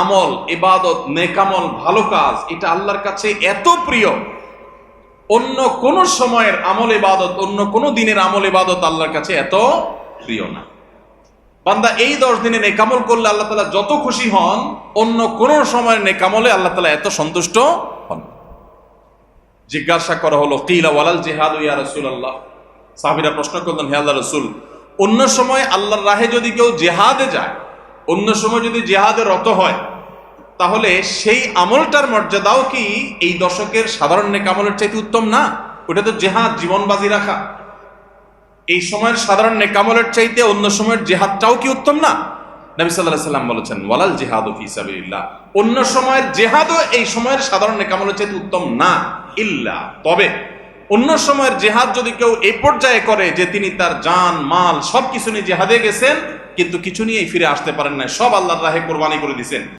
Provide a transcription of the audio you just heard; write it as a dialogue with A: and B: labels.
A: আমল, ইবাদত, নেকামল, ভালো কাজ, এটা আল্লাহর কাছে এত প্রিয়, অন্য কোন সময়ের আমল ইবাদত, অন্য কোন দিনের আমল ইবাদত আল্লাহর কাছে এত প্রিয় না। বান্দা এই 10 দিনে নেকামল করলে আল্লাহ তাআলা যত খুশি হন, অন্য কোন সময়ের নেকামলে আল্লাহ তাআলা এত সন্তুষ্ট হন। জিজ্ঞাসা করা হলো, কিলা ওয়ালাল জিহাদু ইয়া রাসূলুল্লাহ, সাহাবীরা প্রশ্ন করলেন, হে আল্লাহর রাসূল, অন্য সময় আল্লাহর রাহে যদি কেউ জিহাদে যায়, অন্য সময় যদি জিহাদে রত হয়, তাহলে সেই আমলটার মর্যাদাও কি এই দশকের সাধারণ নেকামলের চাইতে উত্তম না? ওটা তো জিহাদ, জীবন বাজি রাখা। এই সময়ের সাধারণ নেকামলের চাইতে অন্য সময়ের জিহাদটাও কি উত্তম না? নবী সাল্লাল্লাহু আলাইহি ওয়াসাল্লাম বলেছেন, ওয়ালাল জিহাদু ফি সাবিলিল্লাহ, অন্য সময়ের জিহাদও এই সময়ের সাধারণ নেকামলের চাইতে উত্তম না, ইল্লা, তবে অন্য সময়ের জিহাদ যদি কেউ এই পর্যায়ে করে যে তিনি তার জান মাল সবকিছু নিয়ে জিহাদে গেছেন, কিন্তু কিছু নিয়েই ফিরে আসতে পারেন না, সব আল্লাহর রাহে কোরবানি করে দিয়েছেন,